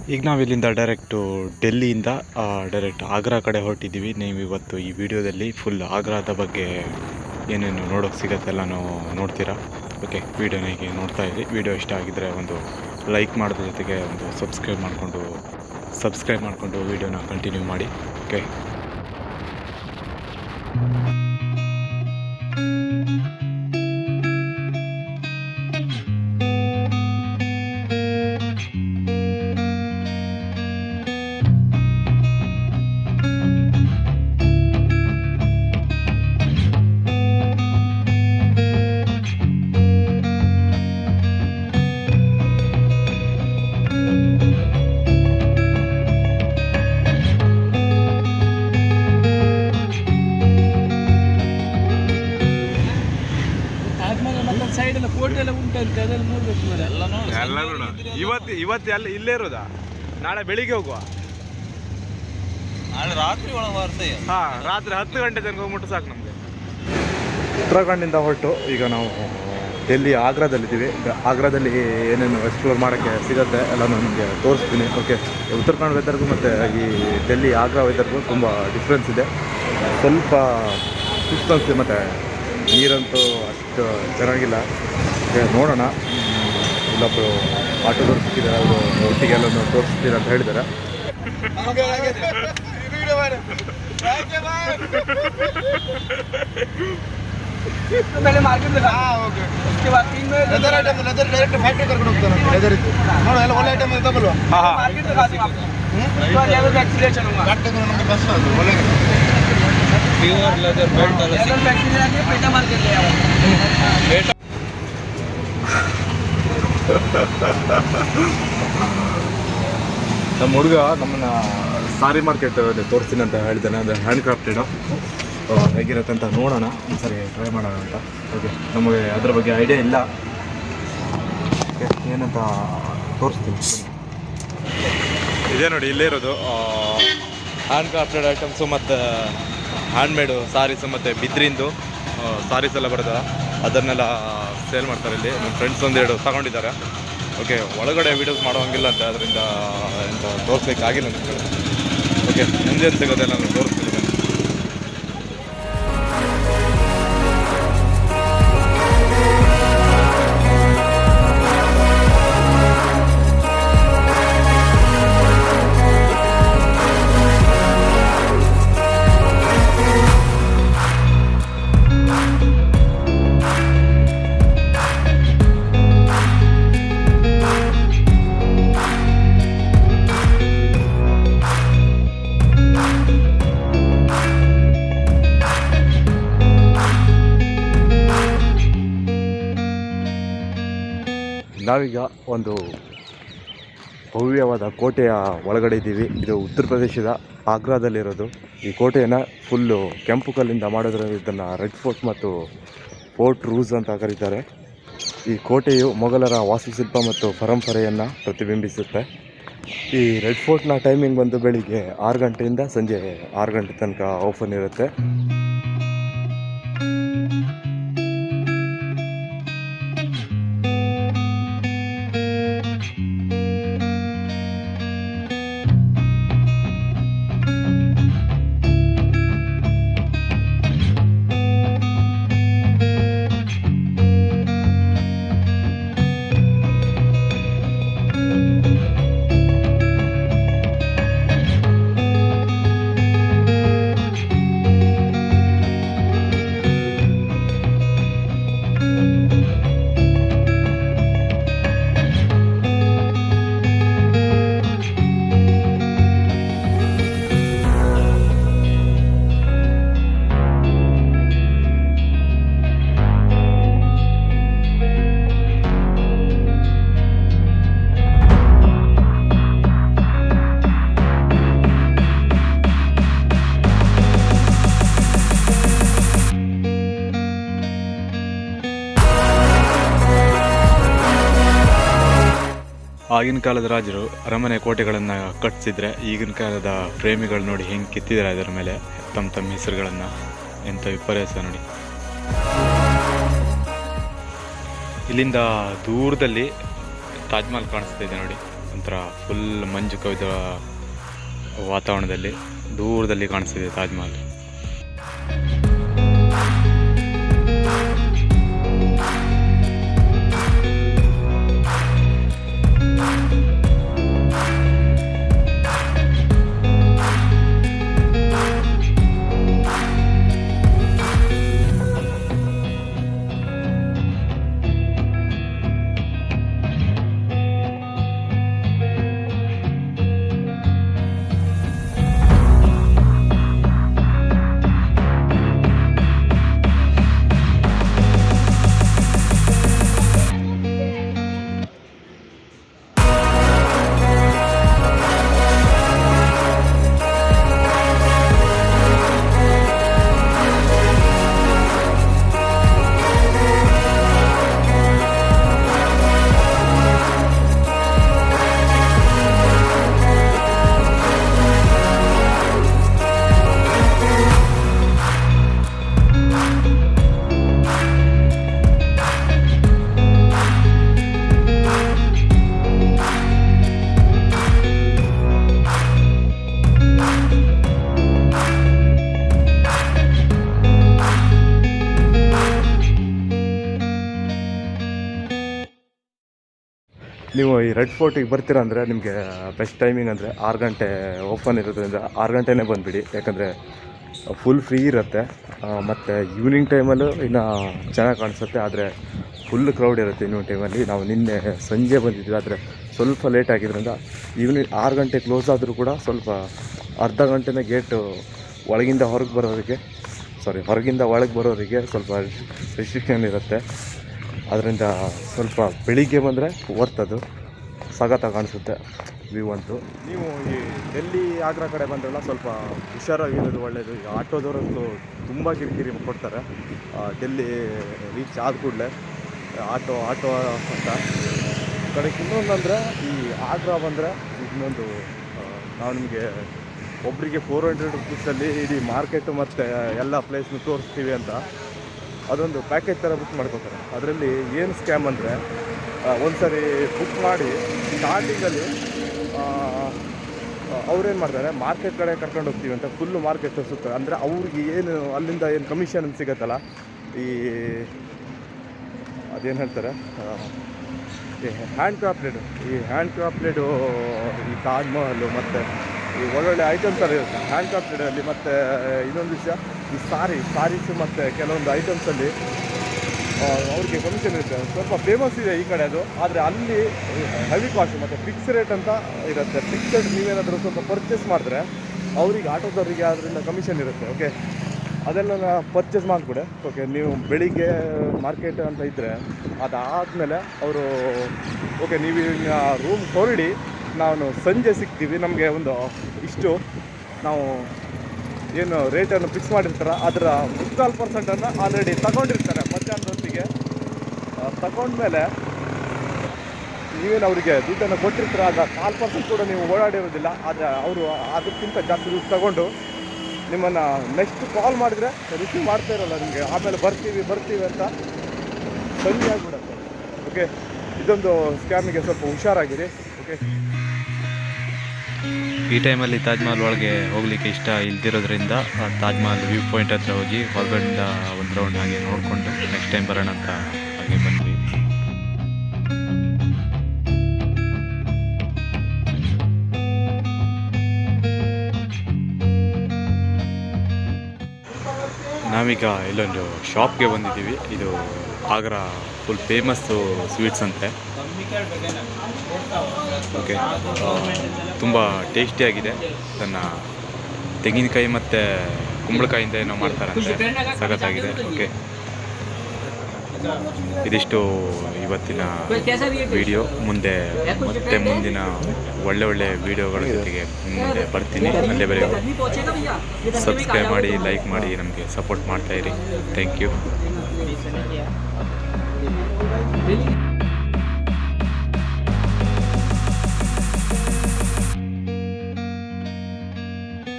ಈಗ ನಾವು ಇಲ್ಲಿಂದ ಡೈರೆಕ್ಟು ಡೆಲ್ಲಿಯಿಂದ ಡೈರೆಕ್ಟ್ ಆಗ್ರಾ ಕಡೆ ಹೊರಟಿದ್ದೀವಿ. ನೀವು ಇವತ್ತು ಈ ವಿಡಿಯೋದಲ್ಲಿ ಫುಲ್ ಆಗ್ರಾದ ಬಗ್ಗೆ ಏನೇನು ನೋಡೋಕ್ಕೆ ಸಿಗತ್ತೆ ಎಲ್ಲನೂ ನೋಡ್ತೀರಾ. ಓಕೆ, ವಿಡಿಯೋನ ಹೀಗೆ ನೋಡ್ತಾ ಇರಿ. ವಿಡಿಯೋ ಇಷ್ಟ ಆಗಿದ್ದರೆ ಒಂದು ಲೈಕ್ ಮಾಡೋದ್ರ ಜೊತೆಗೆ ಒಂದು ಸಬ್ಸ್ಕ್ರೈಬ್ ಮಾಡಿಕೊಂಡು ವಿಡಿಯೋನ ಕಂಟಿನ್ಯೂ ಮಾಡಿ. ಓಕೆ, ಇವತ್ತು ಎಲ್ಲ ಇಲ್ಲೇ ಇರೋದಾ? ನಾಳೆ ಬೆಳಿಗ್ಗೆ ಹೋಗುವ? ನಾಳೆ ರಾತ್ರಿ ಒಳಗೆ ಬರ್ತೇವೆ. ರಾತ್ರಿ 10 ಗಂಟೆ ತನಕ ಹೋಗ್ಬಿಟ್ಟು ಸಾಕು ನಮಗೆ. ಉತ್ತರಾಖಂಡಿಂದ ಹೊರಟು ಈಗ ನಾವು ಡೆಲ್ಲಿ ಆಗ್ರಾದಲ್ಲಿದ್ದೀವಿ. ಆಗ್ರಾದಲ್ಲಿ ಏನೇನು ಎಕ್ಸ್ಪ್ಲೋರ್ ಮಾಡೋಕ್ಕೆ ಸಿಗುತ್ತೆ ಎಲ್ಲನೂ ನಿಮಗೆ ತೋರಿಸ್ತೀನಿ. ಓಕೆ, ಉತ್ತರಾಖಂಡ್ ವೆದರ್ಗೂ ಮತ್ತು ಈ ಡೆಲ್ಲಿ ಆಗ್ರಾ ವೆದರ್ಗೂ ತುಂಬ ಡಿಫ್ರೆನ್ಸ್ ಇದೆ. ಸ್ವಲ್ಪ ಸುಸ್ತು ಅನಿಸ್ತಿದೆ ಮತ್ತು ನೀರಂತೂ ಅಷ್ಟು ಚೆನ್ನಾಗಿಲ್ಲ. ನೋಡೋಣ, ಇಲ್ಲೊಬ್ಬರು ಆಟೋದವ್ರು ಸಿಕ್ಕಿದ್ದಾರೆ, ಅವರು ಒಟ್ಟಿಗೆ ಎಲ್ಲ ತೋರಿಸ್ತೀರ ಅಂತ ಹೇಳಿದ್ದಾರೆ. ನಮ್ಮ ಹುಡುಗ ನಮ್ಮನ್ನ ಸಾರಿ ಮಾರ್ಕೆಟ್ ತೋರಿಸ್ತೀನಿ ಅಂತ ಹೇಳಿದ್ದಾನೆ. ಅದು ಹ್ಯಾಂಡ್ ಕ್ರಾಫ್ಟೆಡು ಹೇಗಿರುತ್ತೆ ಅಂತ ನೋಡೋಣ, ಒಂದ್ಸರಿ ಟ್ರೈ ಮಾಡೋಣ ಅಂತ. ಓಕೆ, ನಮಗೆ ಅದ್ರ ಬಗ್ಗೆ ಐಡಿಯಾ ಇಲ್ಲ. ಏನಂತ ತೋರಿಸ್ತೀನಿ. ಇದೇ ನೋಡಿ, ಇಲ್ಲೇ ಇರೋದು ಹ್ಯಾಂಡ್ ಕ್ರಾಫ್ಟೆಡ್ ಐಟಮ್ಸು ಮತ್ತು ಹ್ಯಾಂಡ್ಮೇಡು ಸಾರೀಸು ಮತ್ತು ಬಿದ್ರಿಂದು ಸಾರೀಸ್ ಎಲ್ಲ ಬರ್ತದೆ, ಅದನ್ನೆಲ್ಲ ಸೇಲ್ ಮಾಡ್ತಾರೆ ಇಲ್ಲಿ. ನಮ್ಮ ಫ್ರೆಂಡ್ಸ್ ಒಂದೆರಡು ತಗೊಂಡಿದ್ದಾರೆ. ಓಕೆ, ಒಳಗಡೆ ವೀಡಿಯೋಸ್ ಮಾಡೋಂಗಿಲ್ಲ ಅಂತ ಅದರಿಂದ ಎಂತ ತೋರಿಸ್ಲಿಕ್ಕಾಗಿಲ್ಲ ನಿಮಗೆ. ಓಕೆ, ಮುಂದೇನು ಸಿಗೋದೆ ನಾನು ತೋರಿಸ್ತೀನಿ. ನಾವೀಗ ಒಂದು ಭವ್ಯವಾದ ಕೋಟೆಯ ಒಳಗಡೆ ಇದ್ದೀವಿ. ಇದು ಉತ್ತರ ಪ್ರದೇಶದ ಆಗ್ರಾದಲ್ಲಿರೋದು. ಈ ಕೋಟೆಯನ್ನು ಫುಲ್ಲು ಕೆಂಪು ಕಲ್ಲಿಂದ ಮಾಡೋದ್ರಿಂದ ಇದನ್ನು ರೆಡ್ ಫೋರ್ಟ್ ಮತ್ತು ಫೋರ್ಟ್ ರೂಸ್ ಅಂತ ಕರೀತಾರೆ. ಈ ಕೋಟೆಯು ಮೊಘಲರ ವಾಸ್ತುಶಿಲ್ಪ ಮತ್ತು ಪರಂಪರೆಯನ್ನು ಪ್ರತಿಬಿಂಬಿಸುತ್ತೆ. ಈ ರೆಡ್ ಫೋರ್ಟ್ನ ಟೈಮಿಂಗ್ ಬಂದು ಬೆಳಿಗ್ಗೆ 6 ಗಂಟೆಯಿಂದ ಸಂಜೆ 6 ಗಂಟೆ ತನಕ ಓಪನ್ ಇರುತ್ತೆ. ಆಗಿನ ಕಾಲದ ರಾಜರು ಅರಮನೆ ಕೋಟೆಗಳನ್ನು ಕಟ್ಟಿಸಿದ್ರೆ ಈಗಿನ ಕಾಲದ ಪ್ರೇಮಿಗಳು ನೋಡಿ ಹೆಂಗೆ ಕಿತ್ತಿದ್ದಾರೆ ಅದರ ಮೇಲೆ ತಮ್ಮ ಹೆಸರುಗಳನ್ನು. ಎಂಥ ವಿಪರ್ಯಾಸ ನೋಡಿ. ಇಲ್ಲಿಂದ ದೂರದಲ್ಲಿ ತಾಜ್ ಮಹಲ್ ಕಾಣಿಸ್ತಾ ಇದೆ ನೋಡಿ. ಒಂಥರ ಫುಲ್ ಮಂಜು ಕವಿದ ವಾತಾವರಣದಲ್ಲಿ ದೂರದಲ್ಲಿ ಕಾಣಿಸ್ತಿದೆ ತಾಜ್ ಮಹಲ್. ನೀವು ಈ ರೆಡ್ ಫೋರ್ಟಿಗೆ ಬರ್ತೀರಾ ಅಂದರೆ ನಿಮಗೆ ಬೆಸ್ಟ್ ಟೈಮಿಂಗ್ ಅಂದರೆ 6 ಗಂಟೆ ಓಪನ್ ಇರೋದ್ರಿಂದ 6 ಗಂಟೆನೇ ಬಂದುಬಿಡಿ. ಯಾಕಂದರೆ ಫುಲ್ ಫ್ರೀ ಇರುತ್ತೆ. ಮತ್ತು ಈವ್ನಿಂಗ್ ಟೈಮಲ್ಲೂ ಇನ್ನೂ ಚೆನ್ನಾಗಿ ಕಾಣಿಸುತ್ತೆ, ಆದರೆ ಫುಲ್ ಕ್ರೌಡ್ ಇರುತ್ತೆ ಈವ್ನಿಂಗ್ ಟೈಮಲ್ಲಿ. ನಾವು ನಿನ್ನೆ ಸಂಜೆ ಬಂದಿದ್ವಿ, ಆದರೆ ಸ್ವಲ್ಪ ಲೇಟ್ ಆಗಿದ್ದರಿಂದ ಈವ್ನಿಂಗ್ 6 ಗಂಟೆ ಕ್ಲೋಸ್ ಆದರೂ ಕೂಡ ಸ್ವಲ್ಪ ಅರ್ಧ ಗಂಟೆನೇ ಗೇಟು ಹೊರಗಿಂದ ಒಳಗೆ ಬರೋರಿಗೆ ಸ್ವಲ್ಪ ರೆಸ್ಟ್ರಿಕ್ಷನ್ ಇರುತ್ತೆ. ಅದರಿಂದ ಸ್ವಲ್ಪ ಬೆಳಿಗ್ಗೆ ಬಂದರೆ ವರ್ತದು ಸಖತ್ತಾಗಿ ಕಾಣಿಸುತ್ತೆ ವ್ಯೂ ಅಂತೂ. ನೀವು ಈ ಡೆಲ್ಲಿ ಆಗ್ರಾ ಕಡೆ ಬಂದ್ರಲ್ಲ ಸ್ವಲ್ಪ ಹುಷಾರಾಗಿರೋದು ಒಳ್ಳೆಯದು. ಈಗ ಆಟೋದವರಂತೂ ತುಂಬ ಕಿರಿಕಿರಿ ಕೊಡ್ತಾರೆ. ಡೆಲ್ಲಿ ರೀಚ್ ಆದ ಕೂಡಲೇ ಆಟೋ ಅಂತ ಕಡೆಗೆ. ಇನ್ನೊಂದು ಅಂದರೆ ಈ ಆಗ್ರಾ ಬಂದರೆ ಇನ್ನೊಂದು ನಾವು ನಿಮಗೆ ಒಬ್ಬರಿಗೆ 400 ರುಪೀಸಲ್ಲಿ ಇಡೀ ಮಾರ್ಕೆಟು ಮತ್ತು ಎಲ್ಲ ಪ್ಲೇಸ್ನು ತೋರಿಸ್ತೀವಿ ಅಂತ ಅದೊಂದು ಪ್ಯಾಕೇಜ್ ಥರ ಬುಕ್ ಮಾಡ್ಕೋತಾರೆ. ಅದರಲ್ಲಿ ಏನು ಸ್ಕ್ಯಾಮ್ ಅಂದರೆ ಒಂದು ಸರಿ ಬುಕ್ ಮಾಡಿ ಸ್ಟಾರ್ಟಿಂಗಲ್ಲಿ ಅವ್ರೇನು ಮಾಡ್ತಾರೆ, ಮಾರ್ಕೆಟ್ ಕಡೆ ಕರ್ಕೊಂಡು ಹೋಗ್ತೀವಿ ಅಂತ ಫುಲ್ಲು ಮಾರ್ಕೆಟ್ ತೋರಿಸುತ್ತಾರೆ. ಅಂದರೆ ಅವ್ರಿಗೆ ಏನು ಅಲ್ಲಿಂದ ಏನು ಕಮಿಷನ್ ಸಿಗುತ್ತಲ್ಲ, ಈ ಅದೇನು ಹೇಳ್ತಾರೆ ಈ ಹ್ಯಾಂಡ್ ಕ್ರಾಫ್ಟೆಡು ಈ ತಾಜ್ ಮಹಲ್ ಮತ್ತು ಈ ಒಳ್ಳೊಳ್ಳೆ ಐಟಮ್ಸ್ ಎಲ್ಲ ಇರುತ್ತೆ ಹ್ಯಾಂಡ್ ಕ್ರಾಫ್ಟೆಡಲ್ಲಿ. ಮತ್ತು ಇನ್ನೊಂದು ವಿಷಯ, ಈ ಸಾರೀಸು ಮತ್ತು ಕೆಲವೊಂದು ಐಟಮ್ಸಲ್ಲಿ ಅವ್ರಿಗೆ ಕಮಿಷನ್ ಇರುತ್ತೆ. ಸ್ವಲ್ಪ ಫೇಮಸ್ ಇದೆ ಈ ಕಡೆ ಅದು, ಆದರೆ ಅಲ್ಲಿ ಹೆವಿ ಕಾಸ್ಟ್ ಮತ್ತು ಫಿಕ್ಸ್ ರೇಟ್ ಅಂತ ಇರುತ್ತೆ. ಫಿಕ್ಸೆಡ್ ನೀವೇನಾದರೂ ಸ್ವಲ್ಪ ಪರ್ಚೇಸ್ ಮಾಡಿದ್ರೆ ಅವರಿಗೆ ಆಟೋದವರಿಗೆ ಅದರಿಂದ ಕಮಿಷನ್ ಇರುತ್ತೆ. ಓಕೆ, ಅದೆಲ್ಲ ಪರ್ಚೇಸ್ ಮಾಡಿಬಿಡೆ. ಓಕೆ, ನೀವು ಬೆಳಿಗ್ಗೆ ಮಾರ್ಕೆಟ್ ಅಂತ ಇದ್ದರೆ ಅದಾದಮೇಲೆ ಅವರು ಓಕೆ ನೀವು ರೂಮ್ ಹೊರಡಿ, ನಾನು ಸಂಜೆ ಸಿಗ್ತೀವಿ, ನಮಗೆ ಒಂದು ಇಷ್ಟು ನಾವು ಏನು ರೇಟನ್ನು ಫಿಕ್ಸ್ ಮಾಡಿರ್ತಾರೆ ಅದರ 40% ಆಲ್ರೆಡಿ ತಗೊಂಡಿರ್ತಾರೆ ಮಧ್ಯಾಹ್ನದ ಹೊತ್ತಿಗೆ. ತಗೊಂಡ್ಮೇಲೆ ನೀವೇನು ಅವರಿಗೆ ದುಡ್ಡನ್ನು ಕೊಟ್ಟಿರ್ತಾರೆ, ಆಗ 4% ಕೂಡ ನೀವು ಓಡಾಡಿರೋದಿಲ್ಲ. ಆದರೆ ಅವರು ಅದಕ್ಕಿಂತ ಜಾಸ್ತಿ ದುಡ್ಡು ತಗೊಂಡು ನಿಮ್ಮನ್ನು ನೆಕ್ಸ್ಟ್ ಕಾಲ್ ಮಾಡಿದರೆ ರಿಸೀವ್ ಮಾಡ್ತಾ ಇರೋಲ್ಲ ನಿಮಗೆ. ಆಮೇಲೆ ಬರ್ತೀವಿ ಅಂತ ಸಂಜೆ ಆಗಿಬಿಡುತ್ತೆ. ಓಕೆ, ಇದೊಂದು ಸ್ಕ್ಯಾಮಿಗೆ ಸ್ವಲ್ಪ ಹುಷಾರಾಗಿರಿ. ಓಕೆ, ಈ ಟೈಮಲ್ಲಿ ತಾಜ್ ಮಹಲ್ ಒಳಗೆ ಹೋಗಲಿಕ್ಕೆ ಇಷ್ಟ ಇಲ್ದಿರೋದ್ರಿಂದ ತಾಜ್ ಮಹಲ್ ವ್ಯೂ ಪಾಯಿಂಟ್ ಹತ್ರ ಹೋಗಿ ಹೊರಗಡೆಯಿಂದ ಒಂದು ರೌಂಡ್ ಹಾಗೆ ನೋಡಿಕೊಂಡು ನೆಕ್ಸ್ಟ್ ಟೈಮ್ ಬರೋಣ ಅಂತ ಹಾಗೆ ಬಂದ್ವಿ. ನಾವೀಗ ಇಲ್ಲೊಂದು ಶಾಪ್ಗೆ ಬಂದಿದ್ದೀವಿ. ಇದು ಆಗ್ರಾ ಫುಲ್ ಫೇಮಸ್ಸು ಸ್ವೀಟ್ಸ್ ಅಂತೆ. ಓಕೆ, ತುಂಬ ಟೇಸ್ಟಿಯಾಗಿದೆ. ಅದನ್ನು ತೆಂಗಿನಕಾಯಿ ಮತ್ತು ಕುಂಬಳಕಾಯಿಂದ ಏನೋ ಮಾಡ್ತಾರಂತೆ, ಸಖತ್ತಾಗಿದೆ. ಓಕೆ, ಇದಿಷ್ಟು ಇವತ್ತಿನ ವಿಡಿಯೋ. ಮುಂದೆ ಮತ್ತೆ ಮುಂದಿನ ಒಳ್ಳೆ ವೀಡಿಯೋಗಳ ಜೊತೆಗೆ ಮುಂದೆ ಬರ್ತೀನಿ. ಅಲ್ಲೇ ಬರೀ ಸಬ್ಸ್ಕ್ರೈಬ್ ಮಾಡಿ, ಲೈಕ್ ಮಾಡಿ, ನಮಗೆ ಸಪೋರ್ಟ್ ಮಾಡ್ತಾಯಿರಿ. Thank you.